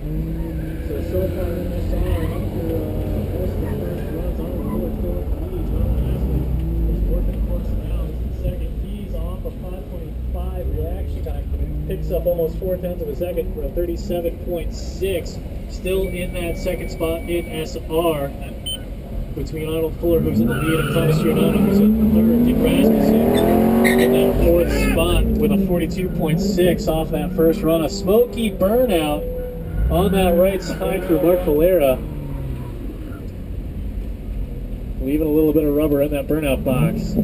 So far in this hour, after most of the first runs, I don't know what's going to be. John Ashley is working the course now. This is the second. He's off a 5.25 reaction time. Picks up almost 4/10 of a second for a 37.6. Still in that second spot in SR. Between Arnold Fuller, who's in the lead, and Thomas Giordano, who's in third. Dick Rasmussen in that fourth spot with a 42.6 off that first run. A smoky burnout on that right side for Mark Valera. Leaving a little bit of rubber in that burnout box.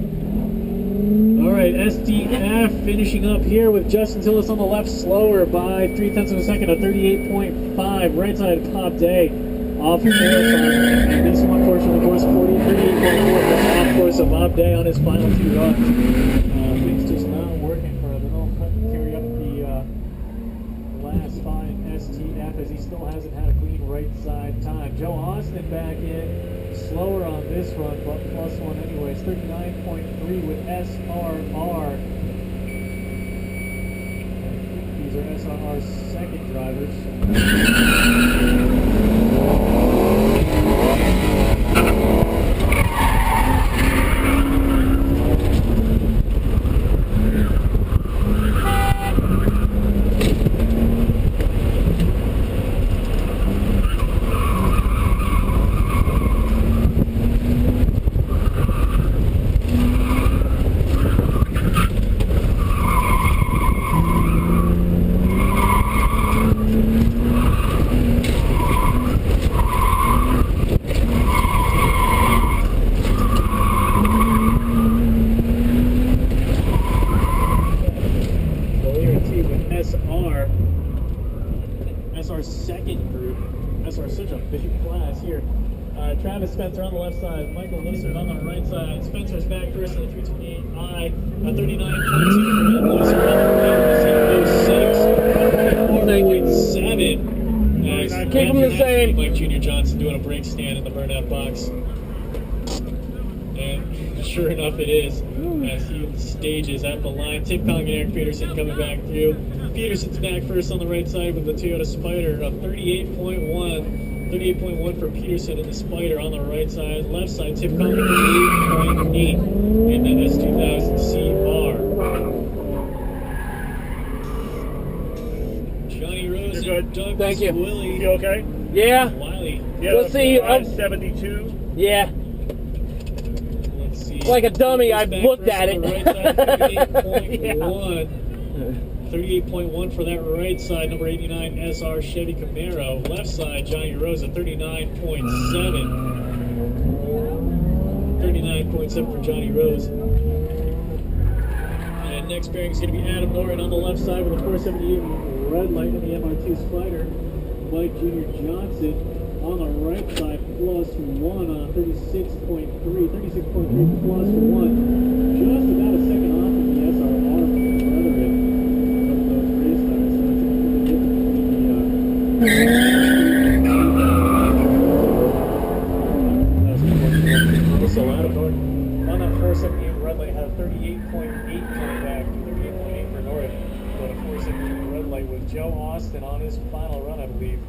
All right, SDF finishing up here with Justin Tillis on the left, slower by 0.3 of a second, a 38.5. Right side Bob Day off course on this one portion of the course, 38.4 off course of Bob Day on his final two runs. Things just not working for him. They'll carry up the last spot in STF as he still hasn't had a clean right side time. Joe Austin back in, slower on this run, but plus one anyways, 39.3 with SRR. These are SRR's second drivers. SR's second group. SR's such a big class here. Travis Spencer on the left side, Michael Lissard on the right side. Spencer's back first in the 328i, a 39.2 for Lissard on the right, 4.7. Keep them the same. Mike Jr. Johnson doing a brake stand in the burnout box. And sure enough it is, as he stages at the line. Tim Kong and Eric Peterson coming back through. Peterson's back first on the right side with the Toyota Spider, a 38.1 for Peterson in the Spider on the right side. Left side, Tim Kong 38.8 in the S2000 CR. Johnny Rose and Douglas Thank you. Willie. You okay? Yeah. Wiley. Yeah. Let's see. 72. Yeah. Let's see. Like a dummy, I looked at it. Right side, 38.1. 38.1 for that right side, number 89 SR Chevy Camaro. Left side, Johnny Rose at 39.7. 39.7 for Johnny Rose. And next pairing is going to be Adam Norton on the left side with a 478 red light in the MR2 Spider. Mike Jr. Johnson on the right side, plus one on 36.3. 36.3 plus one. Just about a second off of the SRR brethren. So Adam Norton on that 478 red light had a 38.8 coming back, 38.8 for Norton, but a 478 red light with Joe Austin on his final run, I believe.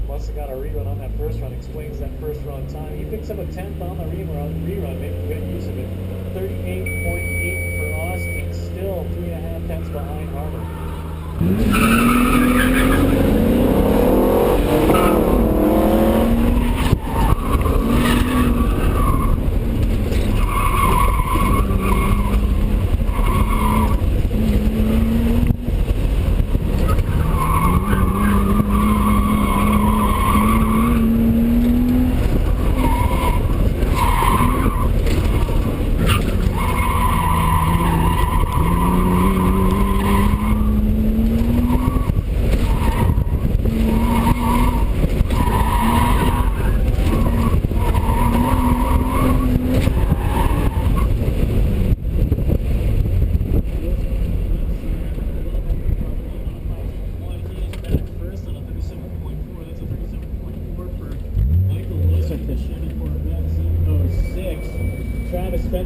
Must have got a rerun on that first run, explains that first run time. He picks up a 10th on the rerun, making good use of it. 38.8 for Austin, still 3.5 tenths behind Harmon.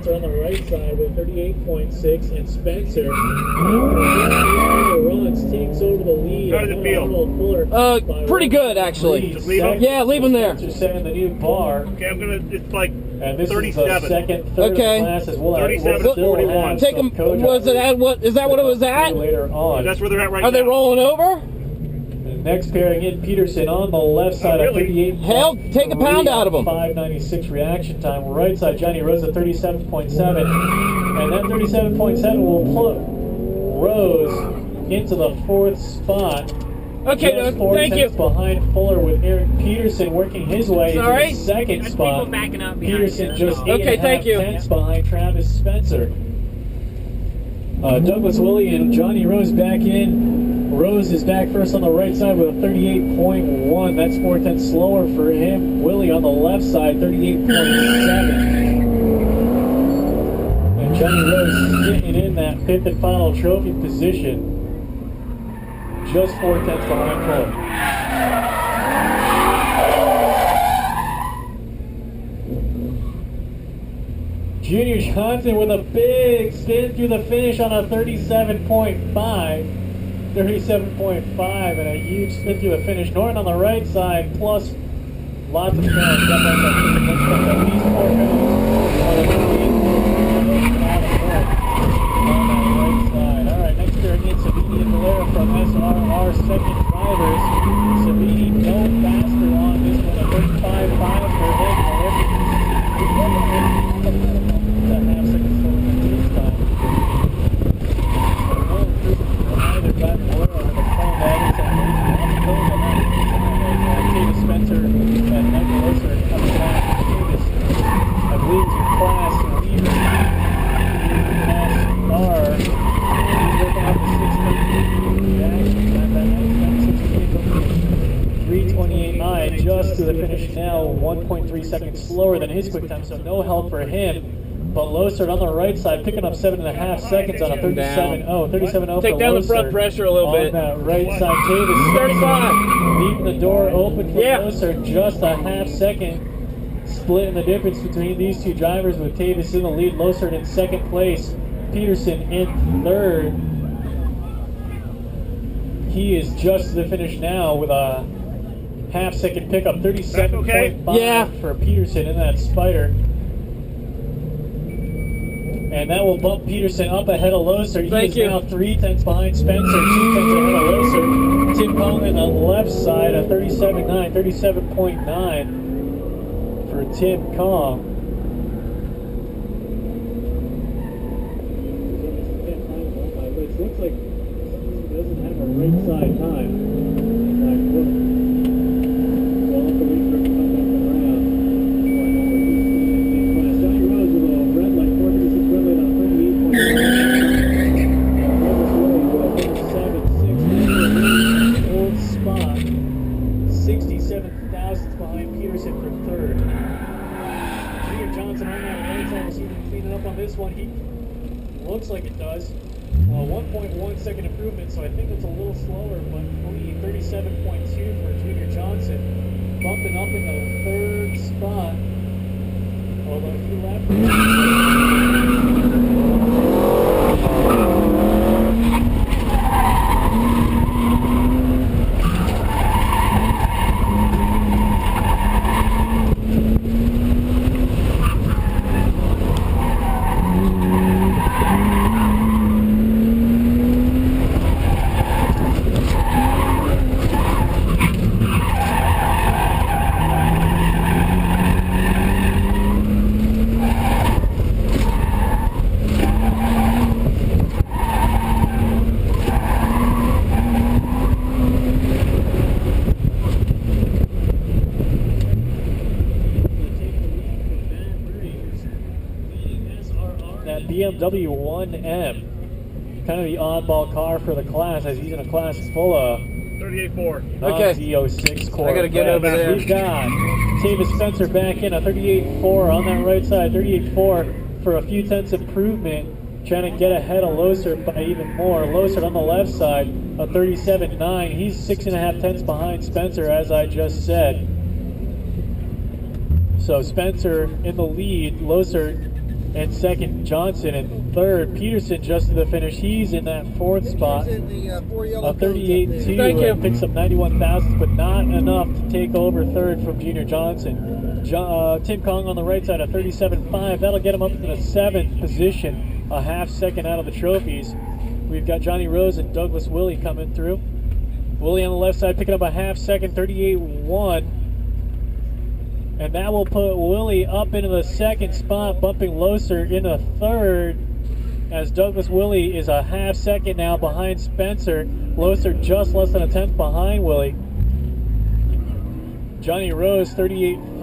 Spencer on the right side with 38.6, and Spencer, after runs, takes over the lead. How did it feel? Pretty good, actually. Just leave him? Yeah, leave him there. Spencer setting the new bar. Okay, I'm gonna. It's like And this 37. is the second, third Okay. class as well. 37 We'll still 41. have Take some him. co-drivers Was it at what? Is that what it was at? later on. That's where they're at right now. Are they rolling over? The next pairing in, Peterson on the left side at really? 38. Hell, take a pound out of him. 596 reaction time. Right side, Johnny Rose at 37.7. And that 37.7 will put Rose into the fourth spot. Okay, Just 4 thank you. tenths behind Fuller, with Eric Peterson working his way into Sorry? the second There's spot. people backing up behind Peterson you. just Okay, 8.5 thank you. tenths behind Travis Spencer. Douglas Willie and Johnny Rose back in. Rose is back first on the right side with a 38.1. That's 4 tenths slower for him. Willie on the left side, 38.7. And Johnny Rose sitting in that fifth and final trophy position. Just 4 tenths behind Fuller. Junior Johnson with a big spin through the finish on a 37.5, and a huge spin through the finish. Norton on the right side, plus lots of pounds. Got that at least 4 pounds on a 38.5 on that right side. All right, next pair again, Savini and Valera from SRR, second drivers. Savini no faster on this one, a 35.5 for him. Spencer and Michael Loser coming back. Tavis, I believe, is in class leader. SR. He's working out the 3:28.9, just to the finish now, 1.3 seconds slower than his quick time, so no help for him. But Losert on the right side, picking up 7.5 seconds on a 37.0. 37.0 Take for down the Losert. front pressure a little On bit. that right side, Tavis 35. leaving the door open for Yeah. Losert. Just a half second split in the difference between these two drivers, with Tavis in the lead, Losert in second place, Peterson in third. He is just to the finish now with a half second pickup, 37.5 Yeah. for Peterson in that Spider. And that will bump Peterson up ahead of Loser. He Thank is you. now 3 tenths behind Spencer, 2 tenths ahead of Loser. Tim Kong on the left side, a 37.9 for Tim Kong. It looks like he doesn't have a right side time. Looks like it does. 1.1 second improvement, so I think it's a little slower, but only 37.2 for Junior Johnson. Bumping up in the third spot. Although he left. BMW 1M, kind of the oddball car for the class, as he's in a class full of 38.4. non-Z06 core. I gotta get over there. We've got Tavis Spencer back in, a 38.4 on that right side, 38.4 for a few tenths improvement, trying to get ahead of Losert by even more. Losert on the left side, a 37.9. He's 6.5 tenths behind Spencer, as I just said. So Spencer in the lead, Losert and second Johnson, and third Peterson just to the finish. He's in that fourth spot. 38.2. Thank you. Picks up 91 thousandths, but not enough to take over third from Junior Johnson. Tim Kong on the right side, a 37.5. That'll get him up into the 7th position, a half second out of the trophies. We've got Johnny Rose and Douglas Willie coming through. Willie on the left side picking up a half second, 38.1. And that will put Willie up into the 2nd spot, bumping Loser into 3rd, as Douglas Willie is a half second now behind Spencer. Loser just less than a 10th behind Willie. Johnny Rose, 38.3.